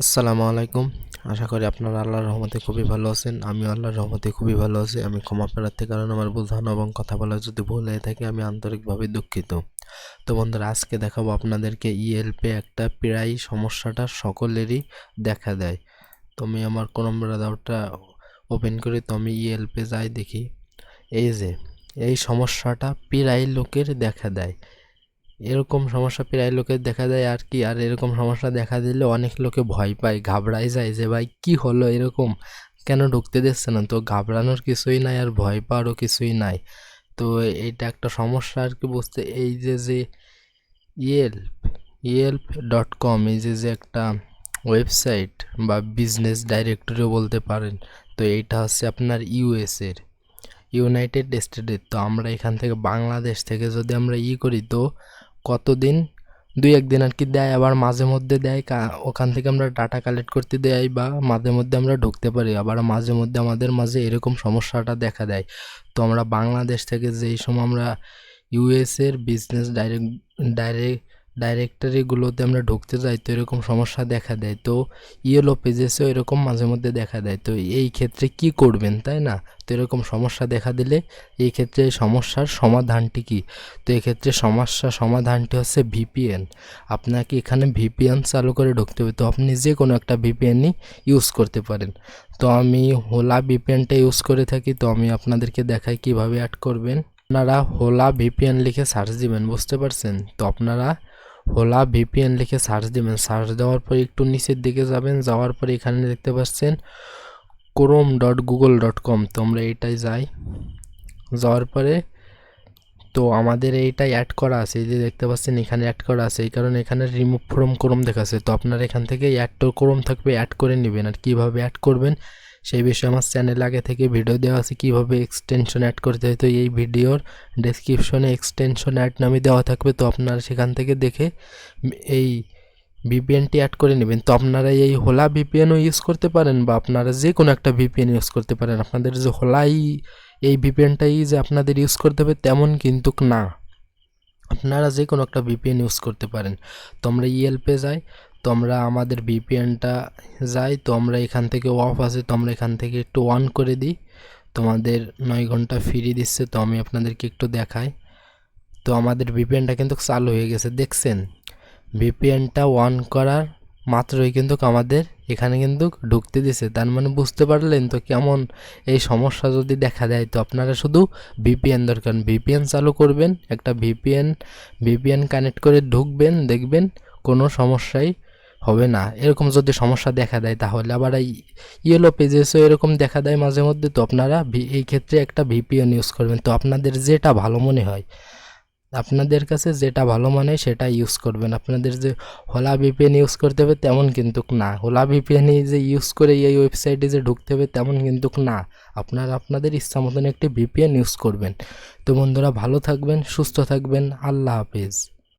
আসসালামু আলাইকুম। আশা করি আপনারা আল্লাহর রহমতে খুবই ভালো আছেন। আমিও আল্লাহর রহমতে খুবই ভালো আছি। আমি ক্ষমা প্রার্থী, কারণ আমার বোঝানো এবং কথা বলা যদি ভুল হয়ে থাকে আমি আন্তরিকভাবে দুঃখিত। তো বন্ধুরা, আজকে দেখাবো আপনাদেরকে ইএলপে একটা প্রায় সমস্যাটা সকলেরই দেখা দেয়। তো আমি আমার ক্রোম ব্রাউজারটা ওপেন করি, তো আমি ইএলপে যাই, দেখি এই সমস্যাটা প্রায় লোকের দেখা দেয়। এরকম সমস্যা প্রায় লোকের দেখা যায় আর কি। আর এরকম সমস্যা দেখা দিলে অনেক লোকে ভয় পায়, ঘাবড়ায় যায় যে ভাই কি হলো, এরকম কেন ঢুকতে দিচ্ছে না। তো ঘাবড়ানোর কিছুই নাই আর ভয় পাওয়ারও কিছুই নাই। তো এইটা একটা সমস্যা আর কি বুঝতে। এই যে ইয়েল্প ইয়েল্প.com, এই যে একটা ওয়েবসাইট বা বিজনেস ডাইরেক্টরিও বলতে পারেন। তো এইটা হচ্ছে আপনার ইউএসের, ইউনাইটেড স্টেটের। তো আমরা এখান থেকে বাংলাদেশ থেকে যদি আমরা করি, তো কতদিন, দুই একদিন আর কি দেয়, আবার মাঝে মধ্যে দেয় ওখান থেকে আমরা ডাটা কালেক্ট করতে দেয় বা মাঝে মধ্যে আমরা ঢুকতে পারি, আবার মাঝে মধ্যে আমাদের মাঝে এরকম সমস্যাটা দেখা দেয়। তো আমরা বাংলাদেশ থেকে যেই সময় আমরা ইউএসের বিজনেস ডাইরেক্টরিগুলোতে আমরা ঢুকতে যাই, তো এরকম সমস্যা দেখা দেয়। তো ইয়েলো পেজেসও এরকম মাঝে মধ্যে দেখা দেয়। তো এই ক্ষেত্রে কি করবেন, তাই না? তো এরকম সমস্যা দেখা দিলে এই ক্ষেত্রে এই সমস্যার সমাধানটি কি? তো এক্ষেত্রে সমাধানটি হচ্ছে ভিপিএন। আপনাকে এখানে ভিপিএন চালু করে ঢুকতে হবে। তো আপনি যে কোনো একটা ভিপিএনই ইউজ করতে পারেন। তো আমি হোলা ভিপিএনটা ইউজ করে থাকি। তো আমি আপনাদেরকে দেখাই কিভাবে অ্যাড করবেন। আপনারা হোলা ভিপিএন লিখে সার্চ দিবেন, বুঝতে পারছেন? তো আপনারা হোলা ভিপিএন লিখে সার্চ দিবেন। সার্চ দেওয়ার পরে একটু নিচের দিকে যাবেন, যাওয়ার পরে এখানে দেখতে পাচ্ছেন chrome.google.com। তো আমরা এইটাই যাই, যাওয়ার পরে তো আমাদের এইটাই অ্যাড করা আছে, এই যে দেখতে পাচ্ছেন এখানে অ্যাড করা আছে। এই কারণে এখানে রিমুভ ফ্রম ক্রোম দেখাচ্ছে। তো আপনার এখান থেকে অ্যাড তো ক্রোম থাকবে, অ্যাড করে নেবেন। আর কীভাবে অ্যাড করবেন সেই বিষয়ে আমার চ্যানেল আগে থেকে ভিডিও দেওয়া আছে, কীভাবে এক্সটেনশন অ্যাড করতে হয়। তো এই ভিডিওর ডেসক্রিপশনে এক্সটেনশন অ্যাড নামে দেওয়া থাকবে। তো আপনারা সেখান থেকে দেখে এই ভিপিএনটি অ্যাড করে নেবেন। তো আপনারা এই হোলা ভিপিএনও ইউজ করতে পারেন বা আপনারা যে কোনো একটা ভিপিএন ইউজ করতে পারেন। আপনাদের যে হোলাই এই ভিপিএনটাই যে আপনাদের ইউজ করতে হবে তেমন কিন্তু না, আপনারা যে কোনো একটা ভিপিএন ইউজ করতে পারেন। তো আমরা ইএলপে যাই, তো আমরা আমাদের ভিপিএনটা যাই, তো আমরা এখান থেকে অফ আছে, তো আমরা এখান থেকে একটু অন করে দিই। তোমাদের 9 ঘন্টা ফ্রি দিচ্ছে। তো আমি আপনাদেরকে একটু দেখাই। তো আমাদের ভিপিএনটা কিন্তু চালু হয়ে গেছে, দেখছেন? ভিপিএনটা অন করার মাত্রই কিন্তু আমাদের এখানে কিন্তু ঢুকতে দিছে। তার মানে বুঝতে পারলেন তো কেমন এই সমস্যা যদি দেখা দেয়। তো আপনারা শুধু ভিপিএন দরকার, ভিপিএন চালু করবেন, একটা ভিপিএন কানেক্ট করে ঢুকবেন, দেখবেন কোনো সমস্যাই হবে না। এরকম যদি সমস্যা দেখা দেয় তাহলে আবার এই ইয়েলো পেজেসও এরকম দেখা দেয় মাঝে মধ্যে। তো আপনারা এই ক্ষেত্রে একটা ভিপিএন ইউজ করবেন। তো আপনাদের যেটা ভালো মনে হয়, আপনাদের কাছে যেটা ভালো মানে সেটা ইউজ করবেন। আপনাদের যে হোলা ভিপিএন ইউজ করতে হবে তেমন কিন্তু না, হোলা ভিপিএন যে ইউজ করে এই ওয়েবসাইটে যে ঢুকতে হবে তেমন কিন্তু না। আপনারা আপনাদের ইচ্ছা মতন একটি ভিপিএন ইউজ করবেন। তো বন্ধুরা, ভালো থাকবেন, সুস্থ থাকবেন। আল্লাহ হাফেজ।